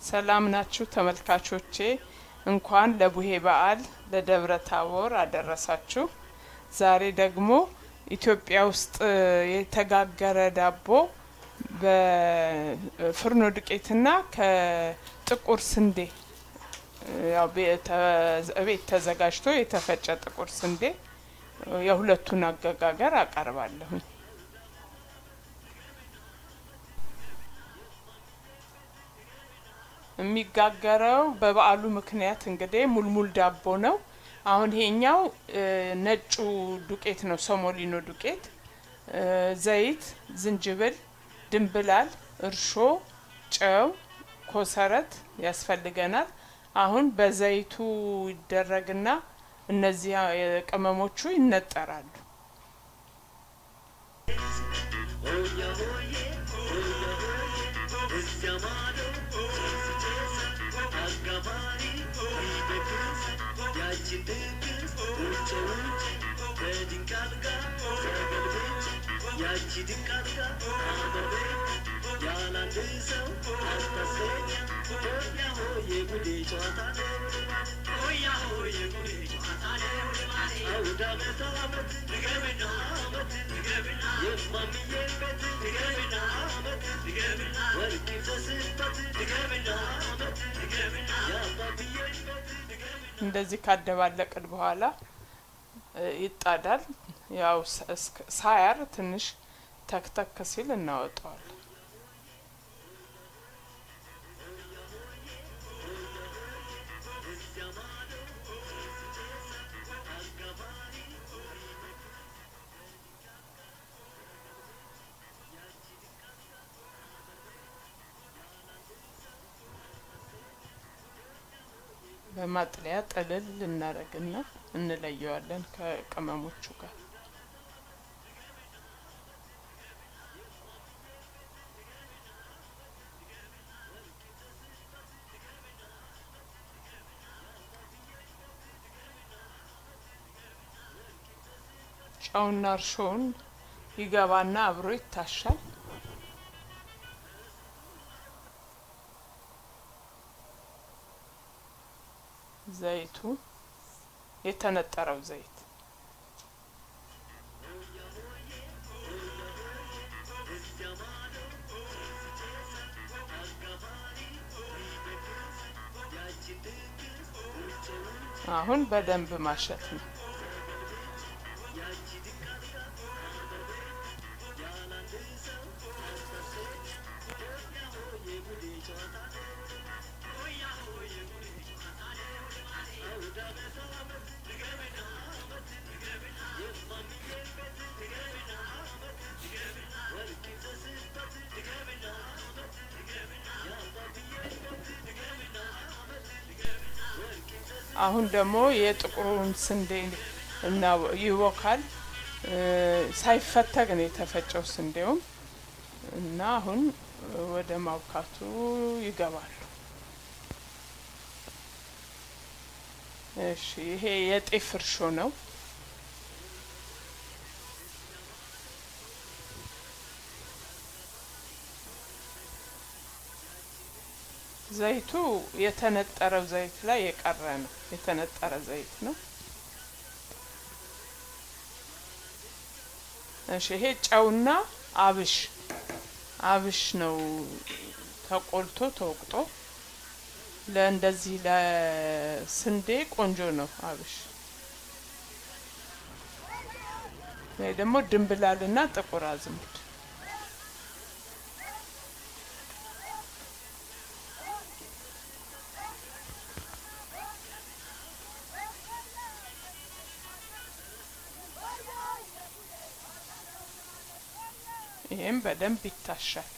ሰላም ናችሁ ተመልካቾቼ እንኳን ለቡሄ በዓል ለደብረ ታቦር አደረሳችሁ። ዛሬ ደግሞ ኢትዮጵያ ውስጥ የተጋገረ ዳቦ በፍርኖ ዱቄትና ከጥቁር ስንዴ ያው ቤት ተዘጋጅቶ የተፈጨ ጥቁር ስንዴ የሁለቱን አገጋገር አቀርባለሁ። የሚጋገረው በበዓሉ ምክንያት እንግዲህ ሙልሙል ዳቦ ነው። አሁን ይሄኛው ነጩ ዱቄት ነው፣ ሰሞሊኖ ዱቄት፣ ዘይት፣ ዝንጅብል፣ ድንብላል፣ እርሾ፣ ጨው፣ ኮሰረት ያስፈልገናል። አሁን በዘይቱ ይደረግና እነዚህ ቅመሞቹ ይነጠራሉ። Hoya hoye, hoya hoye, እስያማዶ ቼስ አጋባሪ ይበክስ ያቺ ድግስ ውጭ ውጭ በድንቃልጋ ሰገልቤች ያቺ ድንቃልጋ አበቤት ያላንድ ሰው አስታሰኛ ሆያ ሆዬ ጉዴ ጨዋታ ነው ሆያ ሆዬ ጉዴ ጨዋታ ነው አውዳ መታመት ንገብና አመት ንገብና የማሚዬ ቤት ንገብና አመት ንገብና ወርቂ ተስበት ንገብና አመት ንገብና ያባብዬ ቤት ንገብና እንደዚህ ካደባለቅን በኋላ ይጣዳል። ያው ሳያር ትንሽ ተክተክ ሲል እናወጣዋለን። በማጥለያ ጠለል እናረግና እንለየዋለን ከቅመሞቹ ጋር። ጨውና እርሾውን ይገባና አብሮ ይታሻል። ዘይቱ የተነጠረው ዘይት አሁን በደንብ ማሸት ነው። አሁን ደግሞ የጥቁሩን ስንዴ እና ይወካል። ሳይፈተግ ነው የተፈጨው ስንዴው እና አሁን ወደ ማውካቱ ይገባሉ። እሺ ይሄ የጤፍ እርሾ ነው። ዘይቱ የተነጠረው ዘይት ላይ የቀረ ነው፣ የተነጠረ ዘይት ነው። እሺ ይሄ ጨውና አብሽ ነው ተቆልቶ ተወቅጦ ለእንደዚህ ለስንዴ ቆንጆ ነው አብሽ። ይሄ ደግሞ ድንብላልና ጥቁር አዝሙድ። ይሄም በደንብ ይታሻል።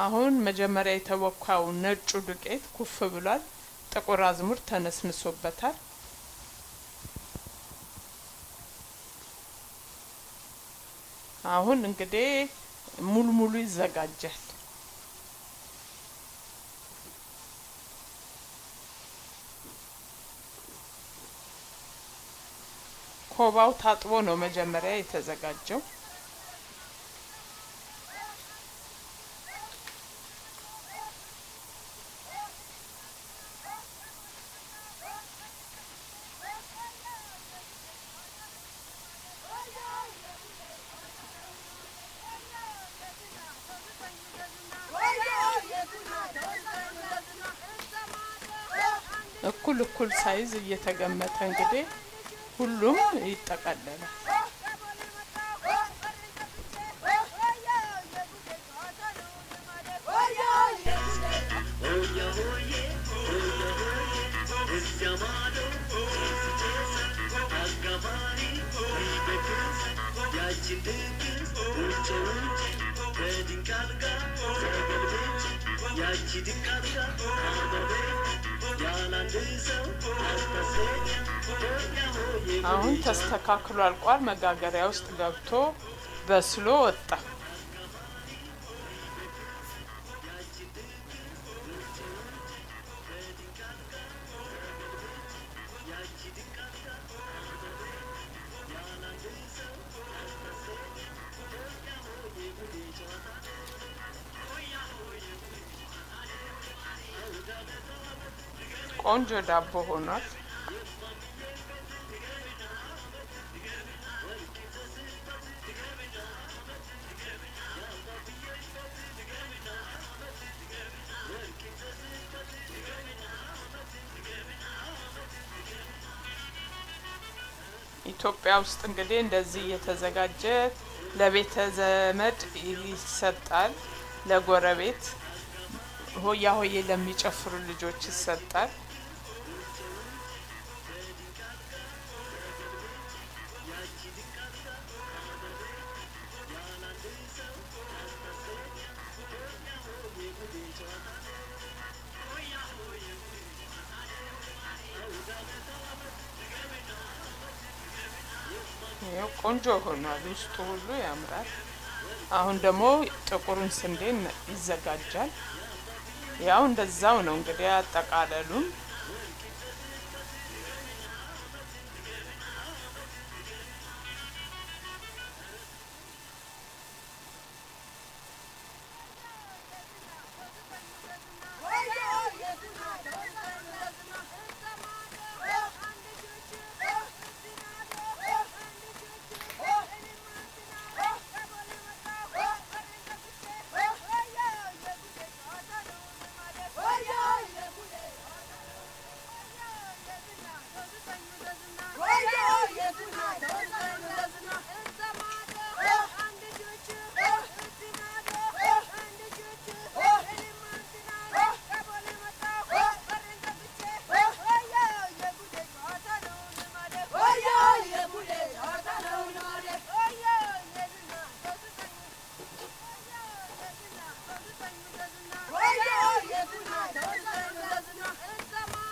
አሁን መጀመሪያ የተወካው ነጩ ዱቄት ኩፍ ብሏል። ጥቁር አዝሙድ ተነስንሶበታል። አሁን እንግዲህ ሙልሙሉ ይዘጋጃል። ኮባው ታጥቦ ነው መጀመሪያ የተዘጋጀው። እኩል ሳይዝ እየተገመተ እንግዲህ ሁሉም ይጠቀለላል። አሁን ተስተካክሎ አልቋል። መጋገሪያ ውስጥ ገብቶ በስሎ ወጣ። ቆንጆ ዳቦ ሆኗል። ኢትዮጵያ ውስጥ እንግዲህ እንደዚህ እየተዘጋጀ ለቤተ ዘመድ ይሰጣል፣ ለጎረቤት ሆያ ሆዬ ለሚጨፍሩ ልጆች ይሰጣል። ይሄው ቆንጆ ሆኗል። ውስጡ ሁሉ ያምራል። አሁን ደግሞ ጥቁሩን ስንዴ ይዘጋጃል። ያው እንደዛው ነው እንግዲህ አጠቃለሉን።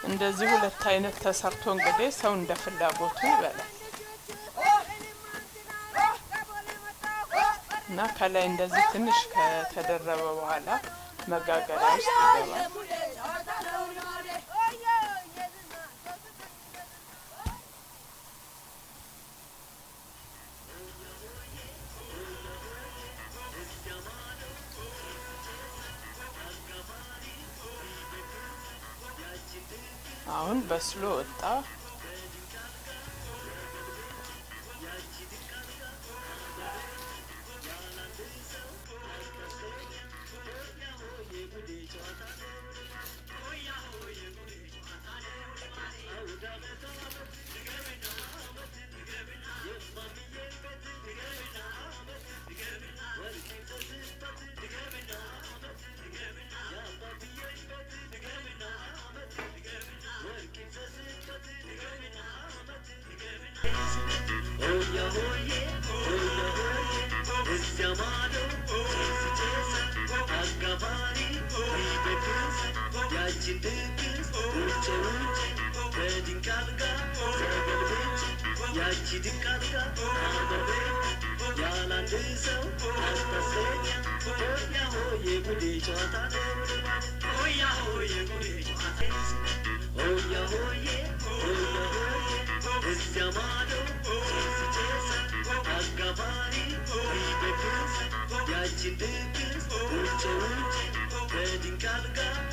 እንደዚህ ሁለት አይነት ተሰርቶ እንግዲህ ሰው እንደ ፍላጎቱ ይበላል እና ከላይ እንደዚህ ትንሽ ከተደረበ በኋላ መጋገሪያ ውስጥ ይገባል። አሁን በስሎ ወጣ። ያቺ ድንቃልጋ አበበ ያላንድ ሰው አስተሰኛ ሆያ ሆዬ ጉዴ ጨዋታ ነው ሆያ ሆዬ ጉዴ ጨዋታ ሆያ ሆዬ ሆያ ሆዬ እዚያ ማዶ ሲጨሳ አጋባሪ ቢደግስ ያቺን ድግስ ውጭ ውጭ ከድንቃልጋ